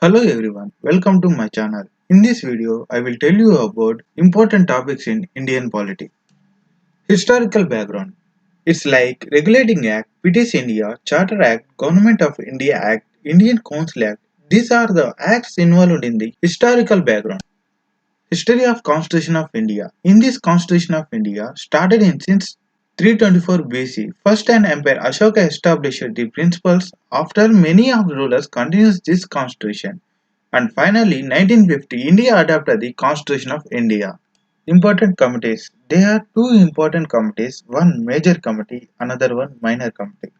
Hello everyone, welcome to my channel. In this video, I will tell you about important topics in Indian polity. Historical background. It's like Regulating Act, British India, Charter Act, Government of India Act, Indian Council Act. These are the acts involved in the historical background. History of Constitution of India. In this Constitution of India, started in since 324 BC, first an Emperor Ashoka established the principles. After many of the rulers continues this constitution. And finally, 1950, India adopted the Constitution of India. Important committees. There are two important committees, one major committee, another one minor committee.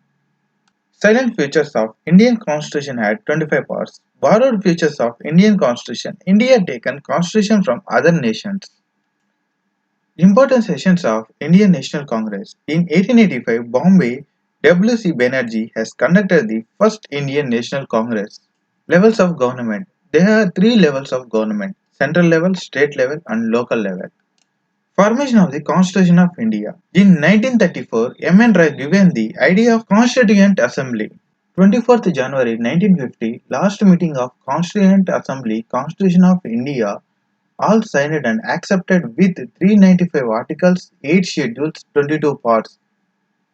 Silent features of Indian Constitution had 25 parts. Borrowed features of Indian Constitution. India taken Constitution from other nations. Important sessions of Indian National Congress. In 1885, Bombay, W.C. Banerjee has conducted the first Indian National Congress. Levels of government. There are three levels of government: central level, state level, and local level. Formation of the Constitution of India. In 1934, M.N. Rai given the idea of Constituent Assembly. 24th January 1950, last meeting of Constituent Assembly, Constitution of India, all signed and accepted with 395 articles, 8 schedules, 22 parts.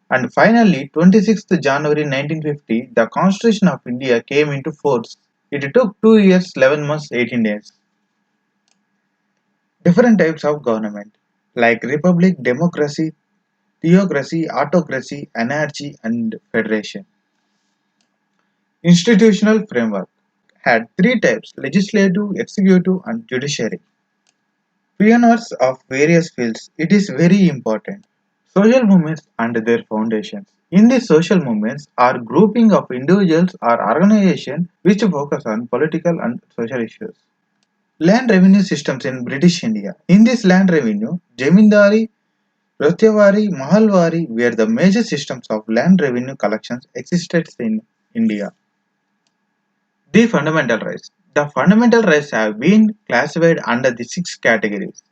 And finally, 26th January 1950, the Constitution of India came into force. It took 2 years, 11 months, 18 days. Different types of government like republic, democracy, theocracy, autocracy, anarchy, and federation. Institutional framework had three types: legislative, executive, and judiciary. Pioneers of various fields. It is very important. Social movements and their foundations. In these social movements are grouping of individuals or organizations which focus on political and social issues. Land revenue systems in British India. In this land revenue, Jamindari, Ratyavari, Mahalwari were the major systems of land revenue collections existed in India. The fundamental rights. The fundamental rights have been classified under the six categories: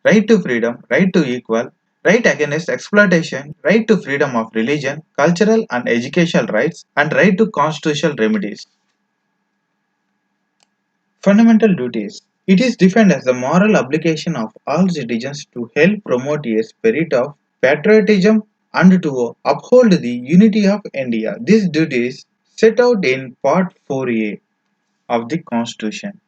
right to freedom, right to equal, right against exploitation, right to freedom of religion, cultural and educational rights, and right to constitutional remedies. Fundamental duties. It is defined as the moral obligation of all citizens to help promote a spirit of patriotism and to uphold the unity of India. These duties set out in Part 4A of the Constitution.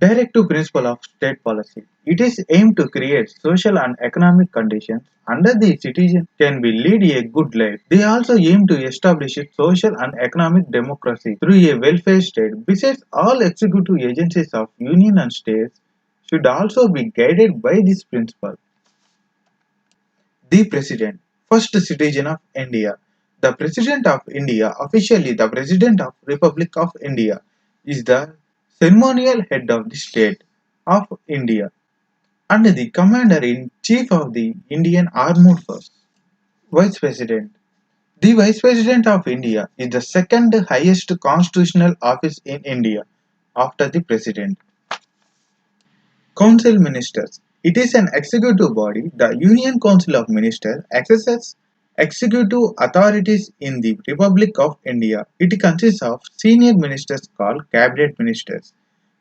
Directive principle of state policy. It is aimed to create social and economic conditions under the citizen can be lead a good life. They also aim to establish a social and economic democracy through a welfare state. Besides, all executive agencies of union and states should also be guided by this principle. The President, first citizen of India. The President of India, officially the President of Republic of India, is the ceremonial head of the state of India and the Commander-in-Chief of the Indian Armed Forces. Vice President. The Vice President of India is the second highest constitutional office in India after the President. Council Ministers. It is an executive body. The Union Council of Ministers exercises executive authorities in the Republic of India. It consists of senior ministers called cabinet ministers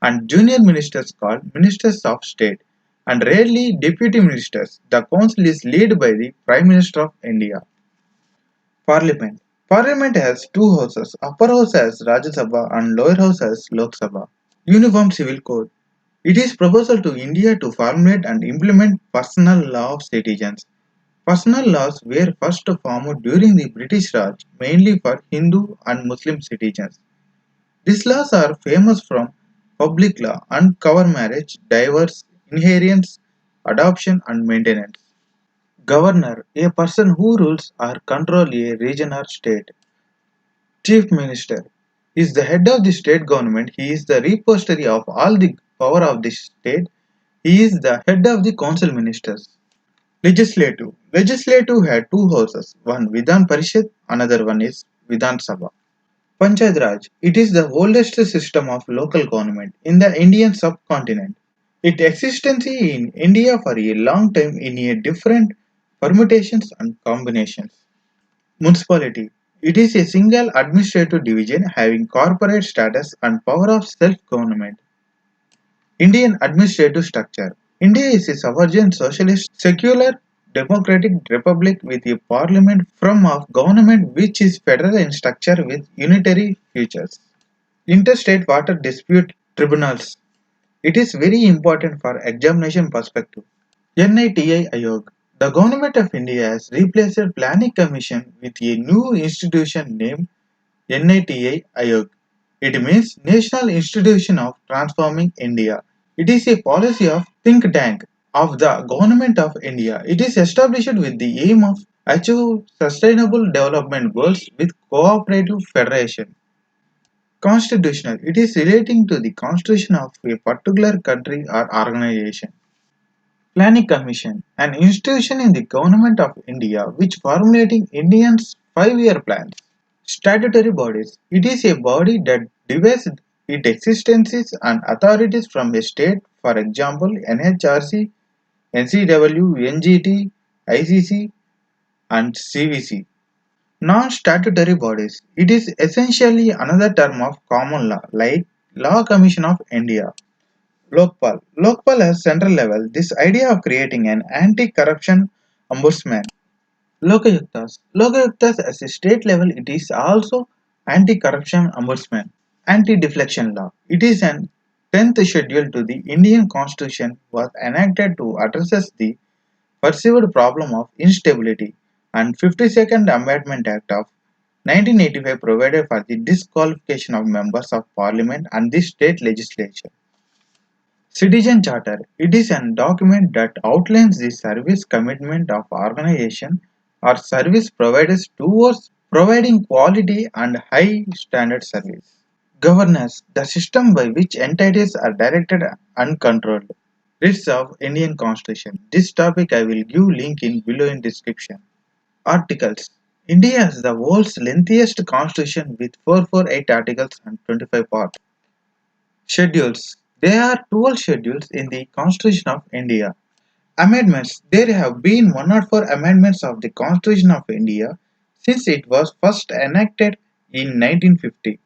and junior ministers called ministers of state and rarely deputy ministers. The council is led by the Prime Minister of India. Parliament. Parliament has two houses. Upper house has Rajya Sabha and lower house has Lok Sabha. Uniform Civil Code. It is proposal to India to formulate and implement personal law of citizens. Personal laws were first formed during the British Raj, mainly for Hindu and Muslim citizens. These laws are famous from public law and cover marriage, divorce, inheritance, adoption, and maintenance. Governor, a person who rules or controls a region or state. Chief Minister is the head of the state government. He is the repository of all the power of the state. He is the head of the council ministers. Legislative. Legislative had two houses. One Vidhan Parishad, another one is Vidhan Sabha. Panchayat Raj. It is the oldest system of local government in the Indian subcontinent. It existed in India for a long time in a different permutations and combinations. Municipality. It is a single administrative division having corporate status and power of self-government. Indian administrative structure. India is a sovereign socialist secular democratic republic with a parliament form of government which is federal in structure with unitary features. Interstate water dispute tribunals. It is very important for examination perspective. NITI Ayog. The Government of India has replaced Planning Commission with a new institution named NITI Ayog. It means National Institution of Transforming India. It is a policy of think tank of the Government of India. It is established with the aim of achieve sustainable development goals with cooperative federation. Constitutional. It is relating to the constitution of a particular country or organization. Planning Commission, an institution in the Government of India which formulating Indians' 5-year plans. Statutory bodies. It is a body that divides its existences and authorities from a state, for example, NHRC, NCW, NGT, ICC, and CVC. Non-statutory bodies. It is essentially another term of common law, like Law Commission of India. Lokpal. Lokpal has central level. This idea of creating an anti-corruption ombudsman. Lokayuktas. Lokayuktas as a state level, it is also anti-corruption ombudsman. Anti-deflection law. It is an 10th schedule to the Indian Constitution was enacted to address the perceived problem of instability and 52nd Amendment Act of 1985 provided for the disqualification of members of parliament and the state legislature. Citizen Charter. It is a document that outlines the service commitment of organization or service providers towards providing quality and high standard service. Governance. The system by which entities are directed and controlled. Lists of Indian Constitution. This topic I will give link in below in description. Articles. India has the world's lengthiest constitution with 448 articles and 25 parts. Schedules. There are 12 schedules in the Constitution of India. Amendments. There have been 104 amendments of the Constitution of India since it was first enacted in 1950.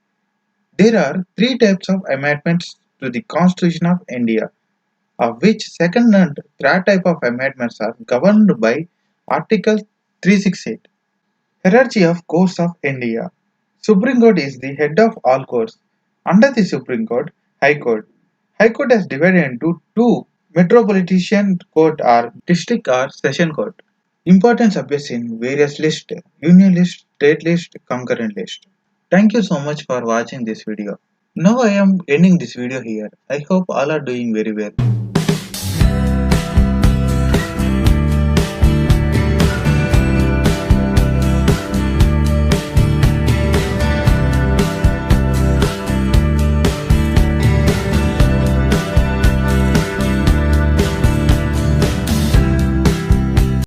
There are three types of amendments to the Constitution of India, of which second and third type of amendments are governed by Article 368. Hierarchy of Courts of India. Supreme Court is the head of all courts. Under the Supreme Court, High Court. High Court is divided into two: Metropolitan Court or District or Session Court. Important subjects in various lists: Union list, State list, Concurrent list. Thank you so much for watching this video. Now I am ending this video here. I hope all are doing very well.